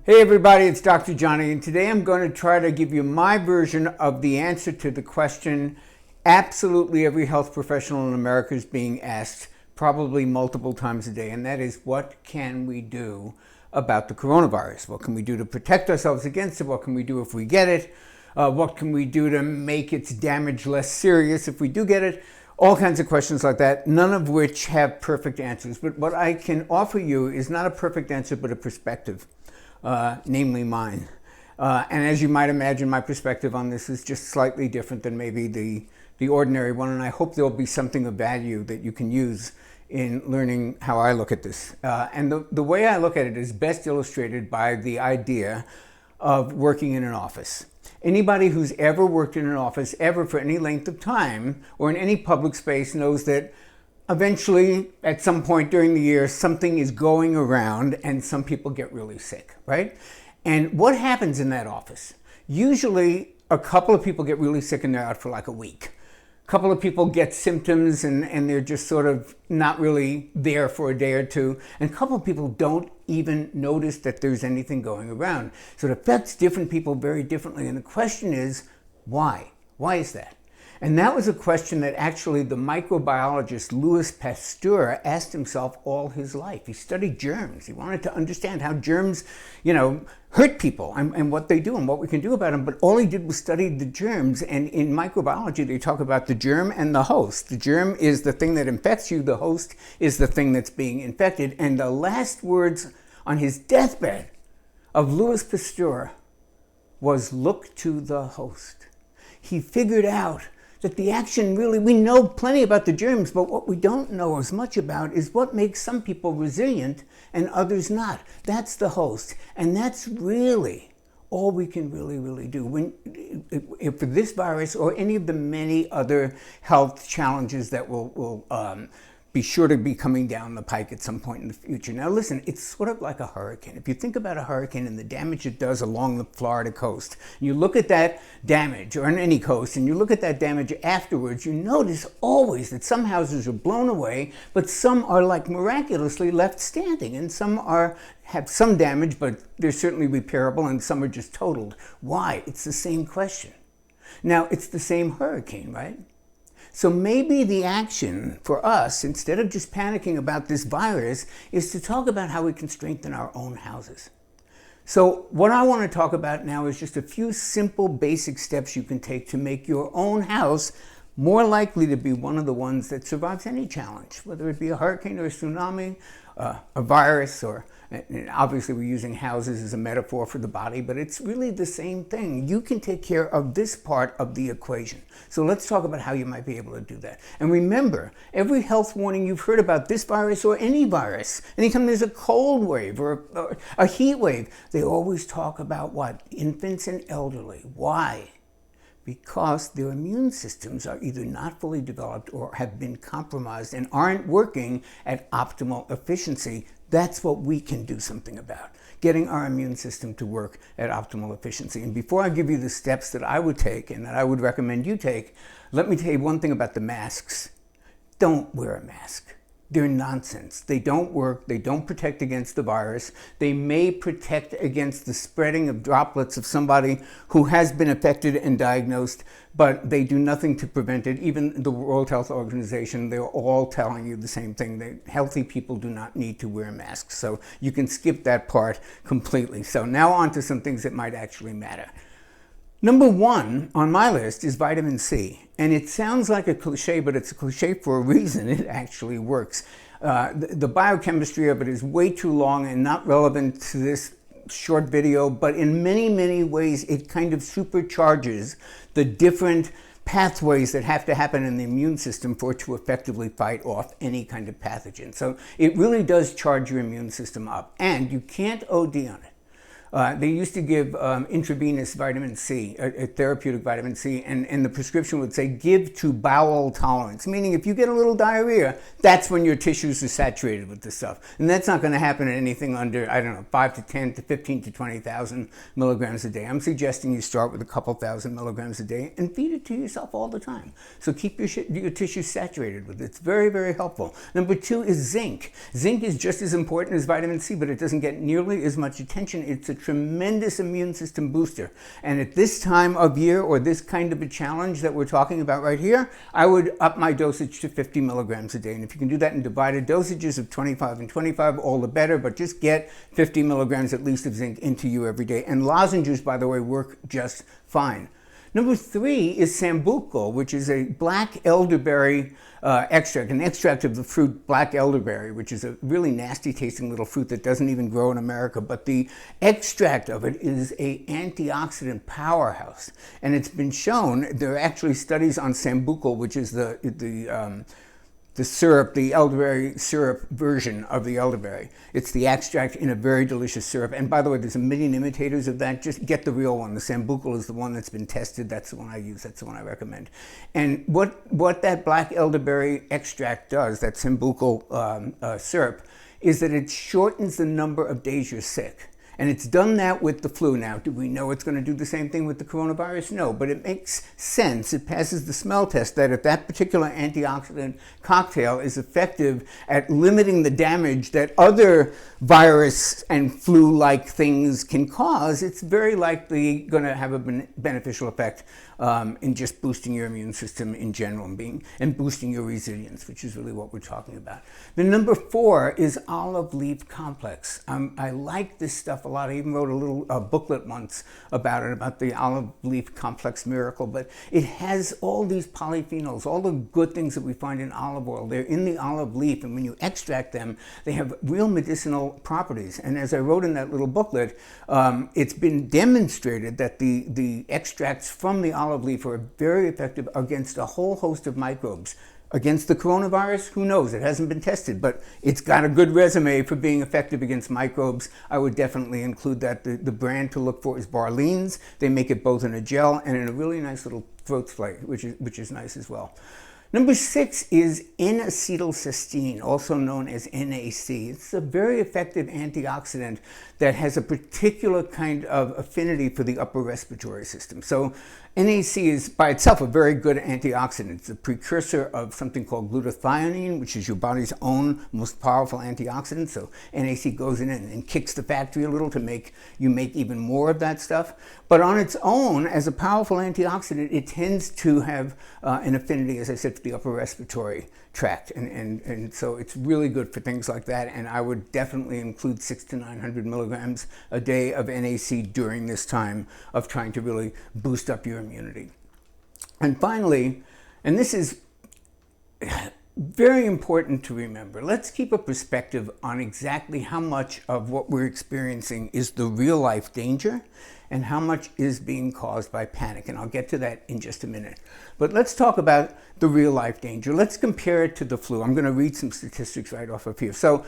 Hey everybody, it's Dr. Jonny, and today I'm going to try to give you my version of the answer to the question absolutely every health professional in America is being asked probably multiple times a day, and that is, what can we do about the coronavirus? What can we do to protect ourselves against it? What can we do if we get it? What can we do to make its damage less serious if we do get it? All kinds of questions like that, none of which have perfect answers. But what I can offer you is not a perfect answer, but a perspective. Namely mine. And as you might imagine, my perspective on this is just slightly different than maybe the ordinary one, and I hope there'll be something of value that you can use in learning how I look at this. And the way I look at it is best illustrated by the idea of working in an office. Anybody who's ever worked in an office, ever for any length of time, or in any public space knows that eventually, at some point during the year, something is going around and some people get really sick, right? And what happens in that office? Usually, a couple of people get really sick and they're out for like a week. A couple of people get symptoms and they're just sort of not really there for a day or two. And a couple of people don't even notice that there's anything going around. So it affects different people very differently. And the question is, why? Why is that? And that was a question that actually the microbiologist Louis Pasteur asked himself all his life. He studied germs. He wanted to understand how germs, hurt people and what they do and what we can do about them. But all he did was study the germs. And in microbiology, they talk about the germ and the host. The germ is the thing that infects you. The host is the thing that's being infected. And the last words on his deathbed of Louis Pasteur was, "Look to the host." He figured out that the action really, we know plenty about the germs, but what we don't know as much about is what makes some people resilient and others not. That's the host. And that's really all we can really do. If for this virus or any of the many other health challenges that will be sure to be coming down the pike at some point in the future. Now listen, it's sort of like a hurricane. If you think about a hurricane and the damage it does along the Florida coast, you look at that damage, or on any coast, and you look at that damage afterwards, you notice always that some houses are blown away, but some are like miraculously left standing, and some have some damage, but they're certainly repairable, and some are just totaled. Why? It's the same question. Now, it's the same hurricane, right? So maybe the action for us, instead of just panicking about this virus, is to talk about how we can strengthen our own houses. So what I want to talk about now is just a few simple, basic steps you can take to make your own house more likely to be one of the ones that survives any challenge, whether it be a hurricane or a tsunami, a virus, or obviously we're using houses as a metaphor for the body, but it's really the same thing. You can take care of this part of the equation. So let's talk about how you might be able to do that. And remember, every health warning you've heard about this virus or any virus, anytime there's a cold wave or a heat wave, they always talk about what? Infants and elderly. Why? Because their immune systems are either not fully developed or have been compromised and aren't working at optimal efficiency. That's what we can do something about, getting our immune system to work at optimal efficiency. And before I give you the steps that I would take and that I would recommend you take, let me tell you one thing about the masks. Don't wear a mask. They're nonsense. They don't work. They don't protect against the virus. They may protect against the spreading of droplets of somebody who has been affected and diagnosed, but they do nothing to prevent it. Even the World Health Organization, they're all telling you the same thing. Healthy people do not need to wear masks. So you can skip that part completely. So now on to some things that might actually matter. Number one on my list is vitamin C. And it sounds like a cliche, but it's a cliche for a reason. It actually works. The biochemistry of it is way too long and not relevant to this short video, but in many ways, it kind of supercharges the different pathways that have to happen in the immune system for it to effectively fight off any kind of pathogen. So it really does charge your immune system up, and you can't OD on it. They used to give intravenous vitamin C, a therapeutic vitamin C, and the prescription would say, give to bowel tolerance, meaning if you get a little diarrhea, that's when your tissues are saturated with this stuff. And that's not going to happen at anything under, 5 to 10 to 15 to 20,000 milligrams a day. I'm suggesting you start with a couple thousand milligrams a day and feed it to yourself all the time. So keep your tissues saturated with it. It's very helpful. Number two is zinc. Zinc is just as important as vitamin C, but it doesn't get nearly as much attention. It's a tremendous immune system booster. And at this time of year, or this kind of a challenge that we're talking about right here, I would up my dosage to 50 milligrams a day. And if you can do that in divided dosages of 25 and 25, all the better, but just get 50 milligrams at least of zinc into you every day. And lozenges, by the way, work just fine. Number 3 is sambucol, which is a black elderberry extract, an extract of the fruit black elderberry, which is a really nasty tasting little fruit that doesn't even grow in America. But the extract of it is an antioxidant powerhouse. And it's been shown, there are actually studies on sambucol, which is the syrup, the elderberry syrup version of the elderberry. It's the extract in a very delicious syrup. And by the way, there's a million imitators of that. Just get the real one. The sambucol is the one that's been tested. That's the one I use. That's the one I recommend. And what that black elderberry extract does, that sambucol syrup, is that it shortens the number of days you're sick. And it's done that with the flu. Now, do we know it's going to do the same thing with the coronavirus? No, but it makes sense. It passes the smell test that if that particular antioxidant cocktail is effective at limiting the damage that other virus and flu-like things can cause, it's very likely going to have a beneficial effect in just boosting your immune system in general and boosting your resilience, which is really what we're talking about. The number 4 is olive leaf complex. I like this stuff a lot. I even wrote a little booklet once about it, about the olive leaf complex miracle. But it has all these polyphenols, all the good things that we find in olive oil. They're in the olive leaf, and when you extract them, they have real medicinal properties. And as I wrote in that little booklet, it's been demonstrated that the extracts from the olive leaf are very effective against a whole host of microbes. Against the coronavirus, who knows? It hasn't been tested, but it's got a good resume for being effective against microbes. I would definitely include that. The brand to look for is Barlean's. They make it both in a gel and in a really nice little throat spray, which is nice as well. Number 6 is N-acetylcysteine, also known as NAC. It's a very effective antioxidant that has a particular kind of affinity for the upper respiratory system. So NAC is by itself a very good antioxidant. It's a precursor of something called glutathione, which is your body's own most powerful antioxidant. So NAC goes in and kicks the factory a little to make you make even more of that stuff. But on its own, as a powerful antioxidant, it tends to have an affinity, as I said, for the upper respiratory tract. And so it's really good for things like that. And I would definitely include 600 to 900 milligrams a day of NAC during this time of trying to really boost up your immunity. And finally, and this is very important to remember, let's keep a perspective on exactly how much of what we're experiencing is the real life danger and how much is being caused by panic. And I'll get to that in just a minute. But let's talk about the real life danger. Let's compare it to the flu. I'm going to read some statistics right off of here. So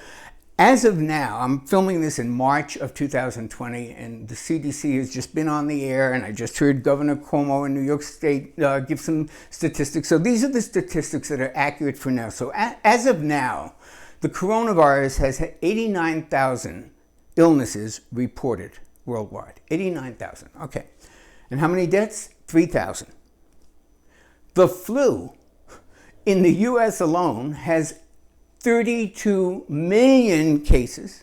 as of now, I'm filming this in March of 2020, and the CDC has just been on the air, and I just heard Governor Cuomo in New York State give some statistics. So these are the statistics that are accurate for now. So as of now, the coronavirus has had 89,000 illnesses reported worldwide. 89,000. Okay. And how many deaths? 3,000. The flu in the U.S. alone has 32 million cases,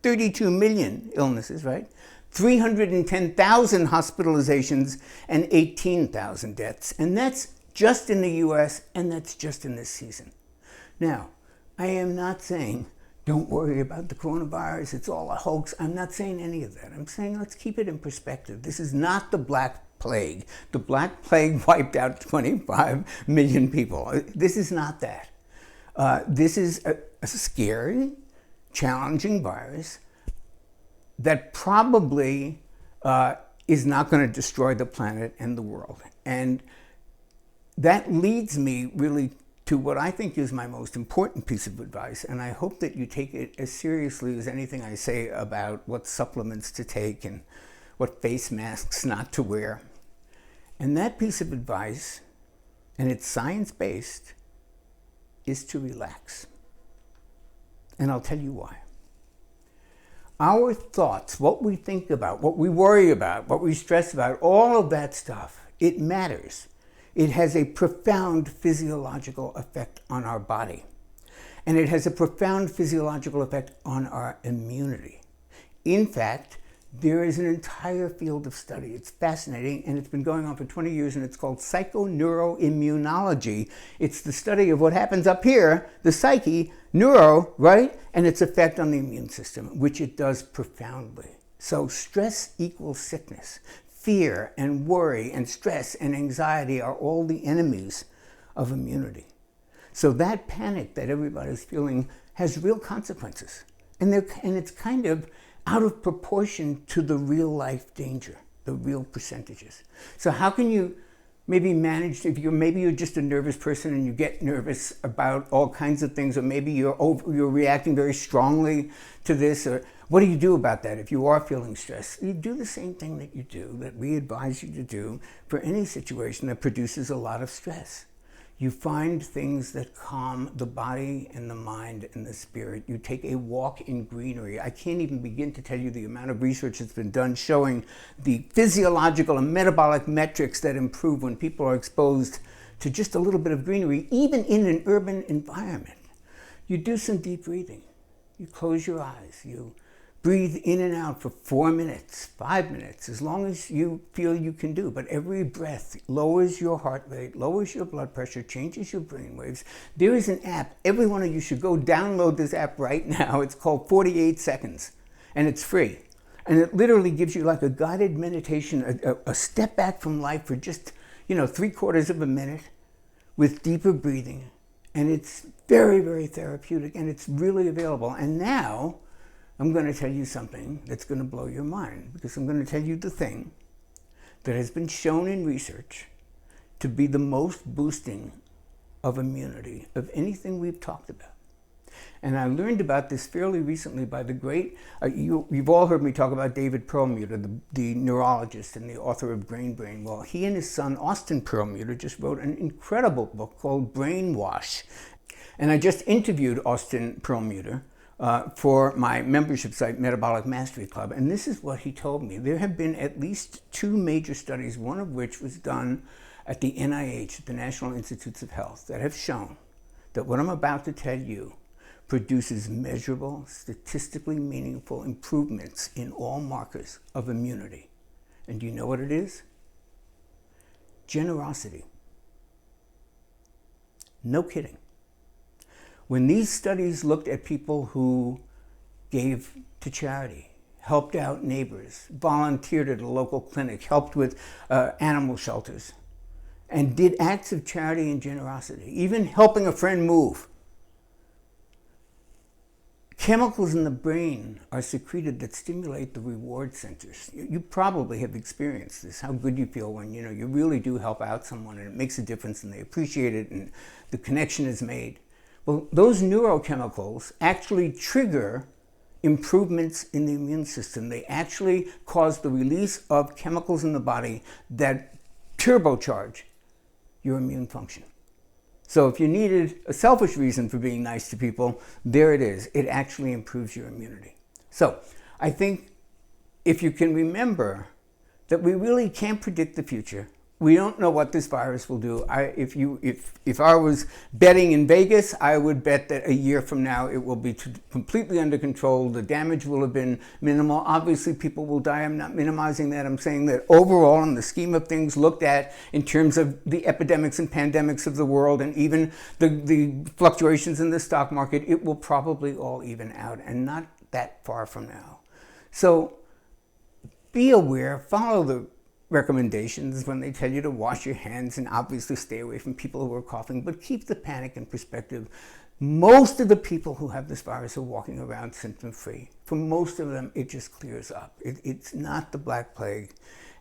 32 million illnesses, right? 310,000 hospitalizations and 18,000 deaths. And that's just in the U.S., and that's just in this season. Now, I am not saying don't worry about the coronavirus, it's all a hoax. I'm not saying any of that. I'm saying let's keep it in perspective. This is not the Black Plague. The Black Plague wiped out 25 million people. This is not that. This is a scary, challenging virus that probably is not going to destroy the planet and the world. And that leads me really to what I think is my most important piece of advice, and I hope that you take it as seriously as anything I say about what supplements to take and what face masks not to wear. And that piece of advice, and it's science-based, is to relax. And I'll tell you why. Our thoughts, what we think about, what we worry about, what we stress about, all of that stuff, it matters. It has a profound physiological effect on our body. And it has a profound physiological effect on our immunity. In fact, There is an entire field of study. It's fascinating, and it's been going on for 20 years, and it's called psychoneuroimmunology. It's the study of what happens up here, the psyche, neuro, right? And its effect on the immune system, which it does profoundly. So stress equals sickness. Fear and worry and stress and anxiety are all the enemies of immunity. So that panic that everybody's feeling has real consequences. And it's kind of out of proportion to the real life danger, the real percentages. So how can you maybe manage, if maybe you're just a nervous person and you get nervous about all kinds of things, or maybe you're reacting very strongly to this, or what do you do about that if you are feeling stressed? You do the same thing that we advise you to do for any situation that produces a lot of stress. You find things that calm the body and the mind and the spirit. You take a walk in greenery. I can't even begin to tell you the amount of research that's been done showing the physiological and metabolic metrics that improve when people are exposed to just a little bit of greenery, even in an urban environment. You do some deep breathing. You close your eyes. You breathe in and out for 4 minutes, 5 minutes, as long as you feel you can do. But every breath lowers your heart rate, lowers your blood pressure, changes your brain waves. There is an app. Every one of you should go download this app right now. It's called 48 Seconds, and it's free. And it literally gives you like a guided meditation, a step back from life for just, 3/4 of a minute with deeper breathing. And it's very, very therapeutic, and it's really available. And now I'm going to tell you something that's going to blow your mind, because I'm going to tell you the thing that has been shown in research to be the most boosting of immunity of anything we've talked about. And I learned about this fairly recently by the great, you've all heard me talk about David Perlmutter, the neurologist and the author of Brain. Well, he and his son, Austin Perlmutter, just wrote an incredible book called Brainwash. And I just interviewed Austin Perlmutter for my membership site, Metabolic Mastery Club. And this is what he told me. There have been at least 2 major studies, one of which was done at the NIH, the National Institutes of Health, that have shown that what I'm about to tell you produces measurable, statistically meaningful improvements in all markers of immunity. And do you know what it is? Generosity. No kidding. When these studies looked at people who gave to charity, helped out neighbors, volunteered at a local clinic, helped with animal shelters, and did acts of charity and generosity, even helping a friend move, chemicals in the brain are secreted that stimulate the reward centers. You probably have experienced this, how good you feel when you really do help out someone and it makes a difference and they appreciate it and the connection is made. Well, those neurochemicals actually trigger improvements in the immune system. They actually cause the release of chemicals in the body that turbocharge your immune function. So if you needed a selfish reason for being nice to people, there it is. It actually improves your immunity. So I think if you can remember that we really can't predict the future. We don't know what this virus will do. If I was betting in Vegas, I would bet that a year from now it will be completely under control. The damage will have been minimal. Obviously, people will die. I'm not minimizing that. I'm saying that overall, in the scheme of things looked at in terms of the epidemics and pandemics of the world and even the fluctuations in the stock market, it will probably all even out, and not that far from now. So be aware, follow the recommendations when they tell you to wash your hands and obviously stay away from people who are coughing, but keep the panic in perspective. Most of the people who have this virus are walking around symptom-free. For most of them, it just clears up. It's not the Black Plague.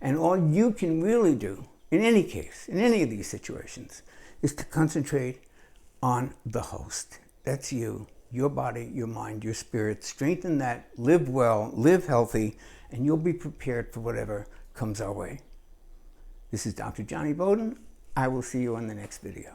And all you can really do, in any case, in any of these situations, is to concentrate on the host. That's you, your body, your mind, your spirit. Strengthen that, live well, live healthy, and you'll be prepared for whatever comes our way. This is Dr. Jonny Bowden. I will see you on the next video.